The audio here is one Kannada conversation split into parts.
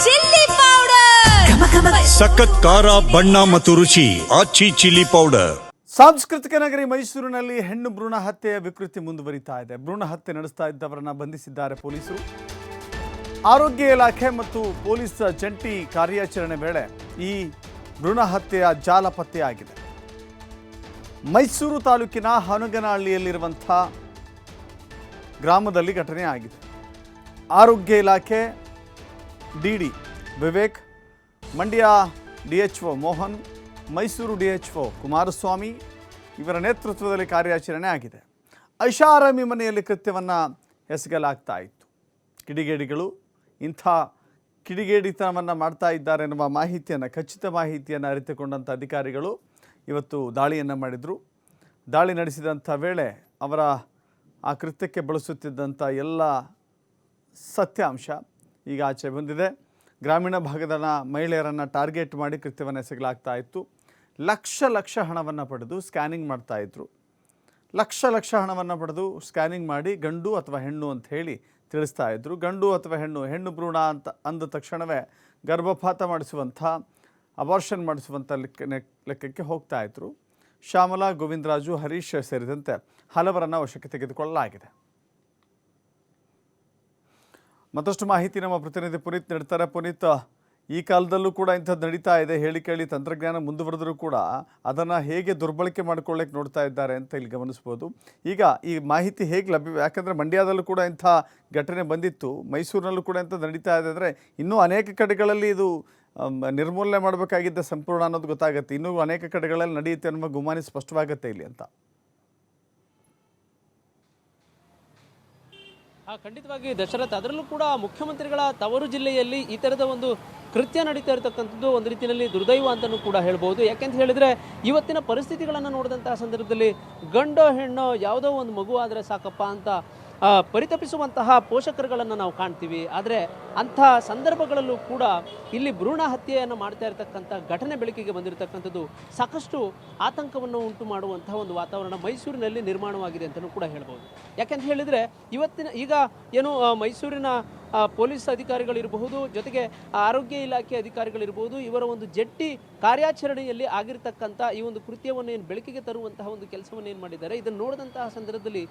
ಚಿಲ್ಲಿ ಪೌಡರ್, ಸಖತ್ ಖಾರ ಬಣ್ಣ ಮತ್ತು ರುಚಿ ಆಚಿ ಚಿಲ್ಲಿ ಪೌಡರ್. ಸಾಂಸ್ಕೃತಿಕ ನಗರಿ ಮೈಸೂರಿನಲ್ಲಿ ಹೆಣ್ಣು ಭ್ರೂಣ ಹತ್ಯೆಯ ವಿಕೃತಿ ಮುಂದುವರಿತಾ ಇದೆ. ಭ್ರೂಣ ಹತ್ಯೆ ನಡೆಸ್ತಾ ಇದ್ದವರನ್ನ ಬಂಧಿಸಿದ್ದಾರೆ ಪೊಲೀಸರು. ಆರೋಗ್ಯ ಇಲಾಖೆ ಮತ್ತು ಪೊಲೀಸ್ ಜಂಟಿ ಕಾರ್ಯಾಚರಣೆ ವೇಳೆ ಈ ಭ್ರೂಣ ಹತ್ಯೆಯ ಜಾಲ ಪತ್ತೆಯಾಗಿದೆ. ಮೈಸೂರು ತಾಲೂಕಿನ ಹನಗನಹಳ್ಳಿಯಲ್ಲಿರುವಂಥ ಗ್ರಾಮದಲ್ಲಿ ಘಟನೆ ಆಗಿದೆ. ಆರೋಗ್ಯ ಇಲಾಖೆ DD Vivek, Mandya DHO Mohan, Mysuru DHO Kumaraswamy ಇವರ ನೇತೃತ್ವದಲ್ಲಿ ಕಾರ್ಯಾಚರಣೆ ಆಗಿದೆ. ಐಷಾರಾಮಿ ಮನೆಯಲ್ಲಿ ಕೃತ್ಯವನ್ನು ಎಸಗಲಾಗ್ತಾ ಇತ್ತು. ಕಿಡಿಗೇಡಿಗಳು ಇಂಥ ಕಿಡಿಗೇಡಿತನವನ್ನು ಮಾಡ್ತಾ ಇದ್ದಾರೆ ಎನ್ನುವ ಮಾಹಿತಿಯನ್ನು, ಖಚಿತ ಮಾಹಿತಿಯನ್ನು ಅರಿತುಕೊಂಡಂಥ ಅಧಿಕಾರಿಗಳು ಇವತ್ತು ದಾಳಿಯನ್ನು ಮಾಡಿದರು. ದಾಳಿ ನಡೆಸಿದಂಥ ವೇಳೆ ಅವರ ಆ ಕೃತ್ಯಕ್ಕೆ ಬಳಸುತ್ತಿದ್ದಂಥ ಎಲ್ಲ ಸತ್ಯಾಂಶ ಈಗ ಆಚೆ ಬಂದಿದೆ. ಗ್ರಾಮೀಣ ಭಾಗದ ಮಹಿಳೆಯರನ್ನು ಟಾರ್ಗೆಟ್ ಮಾಡಿ ಕೃತ್ಯವನ್ನು ಎಸಗಲಾಗ್ತಾ ಇತ್ತು. ಲಕ್ಷ ಹಣವನ್ನು ಪಡೆದು ಸ್ಕ್ಯಾನಿಂಗ್ ಮಾಡ್ತಾಯಿದ್ರು. ಲಕ್ಷ ಹಣವನ್ನು ಪಡೆದು ಸ್ಕ್ಯಾನಿಂಗ್ ಮಾಡಿ ಗಂಡು ಅಥವಾ ಹೆಣ್ಣು ಅಂತ ಹೇಳಿ ತಿಳಿಸ್ತಾ ಇದ್ರು. ಗಂಡು ಅಥವಾ ಹೆಣ್ಣು ಭ್ರೂಣ ಅಂತ ಅಂದ ತಕ್ಷಣವೇ ಗರ್ಭಪಾತ ಮಾಡಿಸುವಂಥ, ಅಬಾರ್ಷನ್ ಮಾಡಿಸುವಂಥ ಲೆಕ್ಕಕ್ಕೆ ಹೋಗ್ತಾ ಇದ್ರು. ಶ್ಯಾಮಲಾ, ಗೋವಿಂದರಾಜು, ಹರೀಶ್ ಸೇರಿದಂತೆ ಹಲವರನ್ನು ವಶಕ್ಕೆ ತೆಗೆದುಕೊಳ್ಳಲಾಗಿದೆ. ಮತ್ತಷ್ಟು ಮಾಹಿತಿ ನಮ್ಮ ಪ್ರತಿನಿಧಿ ಪುನೀತ್ ನೀಡ್ತಾರೆ. ಪುನೀತ್, ಈ ಕಾಲದಲ್ಲೂ ಕೂಡ ಇಂಥದ್ದು ನಡೀತಾ ಇದೆ. ಹೇಳಿ ಕೇಳಿ ತಂತ್ರಜ್ಞಾನ ಮುಂದುವರೆದರೂ ಕೂಡ ಅದನ್ನು ಹೇಗೆ ದುರ್ಬಳಕೆ ಮಾಡ್ಕೊಳ್ಳೋಕ್ಕೆ ನೋಡ್ತಾ ಇದ್ದಾರೆ ಅಂತ ಇಲ್ಲಿ ಗಮನಿಸ್ಬೋದು. ಈಗ ಈ ಮಾಹಿತಿ ಹೇಗೆ ಲಭ್ಯ, ಯಾಕಂದರೆ ಮಂಡ್ಯದಲ್ಲೂ ಕೂಡ ಇಂಥ ಘಟನೆ ಬಂದಿತ್ತು, ಮೈಸೂರಿನಲ್ಲೂ ಕೂಡ ಇಂಥದ್ದು ನಡೀತಾ ಇದೆ ಅಂದರೆ ಇನ್ನೂ ಅನೇಕ ಕಡೆಗಳಲ್ಲಿ ಇದು ನಿರ್ಮೂಲನೆ ಮಾಡಬೇಕಾಗಿದ್ದ ಸಂಪೂರ್ಣ ಅನ್ನೋದು ಗೊತ್ತಾಗುತ್ತೆ. ಇನ್ನೂ ಅನೇಕ ಕಡೆಗಳಲ್ಲಿ ನಡೆಯುತ್ತೆ ಅನ್ನೋ ಗುಮಾನಿ ಸ್ಪಷ್ಟವಾಗುತ್ತೆ ಇಲ್ಲಿ ಅಂತ. ಖಂಡಿತವಾಗಿ ದಶರಥ್, ಅದರಲ್ಲೂ ಕೂಡ ಮುಖ್ಯಮಂತ್ರಿಗಳ ತವರು ಜಿಲ್ಲೆಯಲ್ಲಿ ಈ ಥರದ ಒಂದು ಕೃತ್ಯ ನಡೀತಾ ಇರತಕ್ಕಂಥದ್ದು ಒಂದು ರೀತಿಯಲ್ಲಿ ದುರ್ದೈವ ಅಂತಲೂ ಕೂಡ ಹೇಳ್ಬೋದು. ಯಾಕೆಂತ ಹೇಳಿದರೆ ಇವತ್ತಿನ ಪರಿಸ್ಥಿತಿಗಳನ್ನು ನೋಡಿದಂತಹ ಸಂದರ್ಭದಲ್ಲಿ ಗಂಡೋ ಹೆಣ್ಣೋ ಯಾವುದೋ ಒಂದು ಮಗು ಆದರೆ ಸಾಕಪ್ಪ ಅಂತ ಪರಿತಪಿಸುವಂತಹ ಪೋಷಕರುಗಳನ್ನು ನಾವು ಕಾಣ್ತೀವಿ. ಆದರೆ ಅಂಥ ಸಂದರ್ಭಗಳಲ್ಲೂ ಕೂಡ ಇಲ್ಲಿ ಭ್ರೂಣ ಹತ್ಯೆಯನ್ನು ಮಾಡ್ತಾ ಇರತಕ್ಕಂಥ ಘಟನೆ ಬೆಳಕಿಗೆ ಬಂದಿರತಕ್ಕಂಥದ್ದು ಸಾಕಷ್ಟು ಆತಂಕವನ್ನು ಉಂಟು ಮಾಡುವಂತಹ ಒಂದು ವಾತಾವರಣ ಮೈಸೂರಿನಲ್ಲಿ ನಿರ್ಮಾಣವಾಗಿದೆ ಅಂತಲೂ ಕೂಡ ಹೇಳ್ಬೋದು. ಯಾಕೆಂತ ಹೇಳಿದರೆ ಈಗ ಏನು ಮೈಸೂರಿನ ಪೊಲೀಸ್ ಅಧಿಕಾರಿಗಳಿರಬಹುದು, ಜೊತೆಗೆ ಆರೋಗ್ಯ ಇಲಾಖೆ ಅಧಿಕಾರಿಗಳಿರಬಹುದು, ಇವರ ಒಂದು ಜಂಟಿ ಕಾರ್ಯಾಚರಣೆಯಲ್ಲಿ ಆಗಿರ್ತಕ್ಕಂಥ ಈ ಒಂದು ಕೃತ್ಯವನ್ನು ಏನು ಬೆಳಕಿಗೆ ತರುವಂತಹ ಒಂದು ಕೆಲಸವನ್ನು ಏನು ಮಾಡಿದ್ದಾರೆ, ಇದನ್ನು ನೋಡಿದಂತಹ ಸಂದರ್ಭದಲ್ಲಿ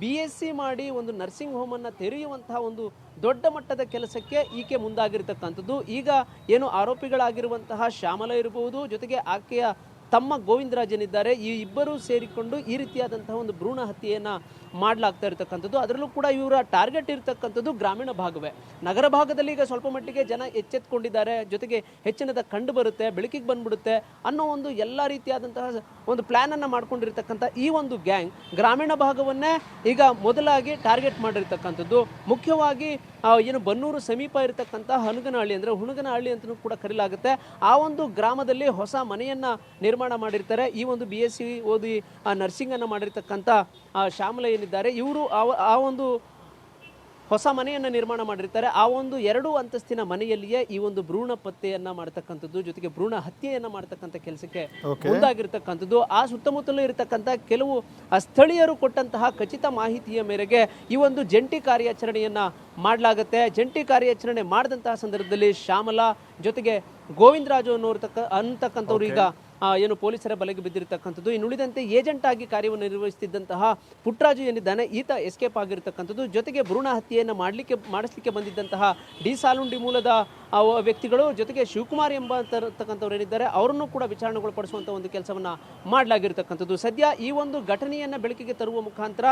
BSc ಮಾಡಿ ಒಂದು ನರ್ಸಿಂಗ್ ಹೋಮನ್ನು ತೆರೆಯುವಂತಹ ಒಂದು ದೊಡ್ಡ ಮಟ್ಟದ ಕೆಲಸಕ್ಕೆ ಈಕೆ ಮುಂದಾಗಿರ್ತಕ್ಕಂಥದ್ದು. ಈಗ ಏನು ಆರೋಪಿಗಳಾಗಿರುವಂತಹ ಶ್ಯಾಮಲ ಇರಬಹುದು, ಜೊತೆಗೆ ಆಕೆಯ ತಮ್ಮ ಗೋವಿಂದರಾಜನಿದ್ದಾರೆ, ಈ ಇಬ್ಬರೂ ಸೇರಿಕೊಂಡು ಈ ರೀತಿಯಾದಂತಹ ಒಂದು ಭ್ರೂಣ ಹತ್ಯೆಯನ್ನು ಮಾಡಲಾಗ್ತಾ ಇರತಕ್ಕಂಥದ್ದು. ಅದರಲ್ಲೂ ಕೂಡ ಇವರ ಟಾರ್ಗೆಟ್ ಇರತಕ್ಕಂಥದ್ದು ಗ್ರಾಮೀಣ ಭಾಗವೇ. ನಗರ ಭಾಗದಲ್ಲಿ ಈಗ ಸ್ವಲ್ಪ ಮಟ್ಟಿಗೆ ಜನ ಎಚ್ಚೆತ್ಕೊಂಡಿದ್ದಾರೆ, ಜೊತೆಗೆ ಹೆಚ್ಚಿನದ ಕಂಡು ಬರುತ್ತೆ, ಬೆಳಕಿಗೆ ಬಂದ್ಬಿಡುತ್ತೆ ಅನ್ನೋ ಒಂದು ಎಲ್ಲ ರೀತಿಯಾದಂತಹ ಒಂದು ಪ್ಲ್ಯಾನನ್ನು ಮಾಡ್ಕೊಂಡಿರ್ತಕ್ಕಂಥ ಈ ಒಂದು ಗ್ಯಾಂಗ್ ಗ್ರಾಮೀಣ ಭಾಗವನ್ನೇ ಈಗ ಮೊದಲಾಗಿ ಟಾರ್ಗೆಟ್ ಮಾಡಿರ್ತಕ್ಕಂಥದ್ದು. ಮುಖ್ಯವಾಗಿ ಏನು ಬನ್ನೂರು ಸಮೀಪ ಇರತಕ್ಕಂಥ ಹನಗನಹಳ್ಳಿ, ಅಂದರೆ ಹುಣಗನಹಳ್ಳಿ ಅಂತಲೂ ಕೂಡ ಕರೆಯಲಾಗುತ್ತೆ, ಆ ಒಂದು ಗ್ರಾಮದಲ್ಲಿ ಹೊಸ ಮನೆಯನ್ನು ನಿರ್ಮಾಣ ಮಾಡಿರ್ತಾರೆ. ಈ ಒಂದು BSc ಓದಿ ನರ್ಸಿಂಗನ್ನು ಮಾಡಿರ್ತಕ್ಕಂಥ ಶ್ಯಾಮಲ ಏನಿದ್ದಾರೆ, ಇವರು ಆ ಒಂದು ಹೊಸ ಮನೆಯನ್ನು ನಿರ್ಮಾಣ ಮಾಡಿರ್ತಾರೆ. ಆ ಒಂದು 2 ಅಂತಸ್ತಿನ ಮನೆಯಲ್ಲಿಯೇ ಈ ಒಂದು ಭ್ರೂಣ ಪತ್ತೆಯನ್ನು ಮಾಡ್ತಕ್ಕಂಥದ್ದು, ಜೊತೆಗೆ ಭ್ರೂಣ ಹತ್ಯೆಯನ್ನು ಮಾಡ್ತಕ್ಕಂಥ ಕೆಲಸಕ್ಕೆ ಮುಂದಾಗಿರ್ತಕ್ಕಂಥದ್ದು. ಆ ಸುತ್ತಮುತ್ತಲೂ ಇರತಕ್ಕಂಥ ಕೆಲವು ಸ್ಥಳೀಯರು ಕೊಟ್ಟಂತಹ ಖಚಿತ ಮಾಹಿತಿಯ ಮೇರೆಗೆ ಈ ಒಂದು ಜಂಟಿ ಕಾರ್ಯಾಚರಣೆಯನ್ನು ಮಾಡಲಾಗುತ್ತೆ. ಜಂಟಿ ಕಾರ್ಯಾಚರಣೆ ಮಾಡಿದಂತಹ ಸಂದರ್ಭದಲ್ಲಿ ಶ್ಯಾಮಲಾ ಜೊತೆಗೆ ಗೋವಿಂದರಾಜು ಅನ್ನತಕ್ಕಂಥವ್ರು ಈಗ ಏನು ಪೊಲೀಸರ ಬಲೆಗೆ ಬಿದ್ದಿರತಕ್ಕಂಥದ್ದು. ಇನ್ನುಳಿದಂತೆ ಏಜೆಂಟ್ ಆಗಿ ಕಾರ್ಯವನ್ನು ನಿರ್ವಹಿಸುತ್ತಿದ್ದಂತಹ ಪುಟ್ಟರಾಜು ಏನಿದ್ದಾನೆ, ಈತ ಎಸ್ಕೇಪ್ ಆಗಿರತಕ್ಕಂಥದ್ದು. ಜೊತೆಗೆ ಭ್ರೂಣ ಹತ್ಯೆಯನ್ನು ಮಾಡಿಸಲಿಕ್ಕೆ ಬಂದಿದ್ದಂತಹ ಡಿ ಸಾಲುಂಡಿ ಮೂಲದ ವ್ಯಕ್ತಿಗಳು, ಜೊತೆಗೆ ಶಿವಕುಮಾರ್ ಎಂಬತಕ್ಕಂಥವ್ರು ಏನಿದ್ದಾರೆ ಅವರನ್ನು ಕೂಡ ವಿಚಾರಣೆಗೊಳಪಡಿಸುವಂಥ ಒಂದು ಕೆಲಸವನ್ನು ಮಾಡಲಾಗಿರ್ತಕ್ಕಂಥದ್ದು. ಸದ್ಯ ಈ ಒಂದು ಘಟನೆಯನ್ನು ಬೆಳಕಿಗೆ ತರುವ ಮುಖಾಂತರ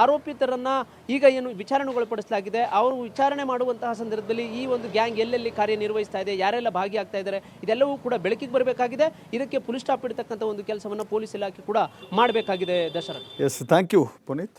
ಆರೋಪಿತರನ್ನು ಈಗ ಏನು ವಿಚಾರಣೆಗೊಳಪಡಿಸಲಾಗಿದೆ. ಅವರು ವಿಚಾರಣೆ ಮಾಡುವಂತಹ ಸಂದರ್ಭದಲ್ಲಿ ಈ ಒಂದು ಗ್ಯಾಂಗ್ ಎಲ್ಲೆಲ್ಲಿ ಕಾರ್ಯನಿರ್ವಹಿಸ್ತಾ ಇದೆ, ಯಾರೆಲ್ಲ ಭಾಗಿಯಾಗ್ತಾ ಇದ್ದಾರೆ, ಇದೆಲ್ಲವೂ ಕೂಡ ಬೆಳಕಿಗೆ ಬರಬೇಕಾಗಿದೆ. ಇದಕ್ಕೆ ಫುಲ್ ಸ್ಟಾಪ್ ಇಡತಕ್ಕಂಥ ಒಂದು ಕೆಲಸವನ್ನು ಪೊಲೀಸ್ ಇಲಾಖೆ ಕೂಡ ಮಾಡಬೇಕಾಗಿದೆ. Dasharath. Yes, thank you Puneeth.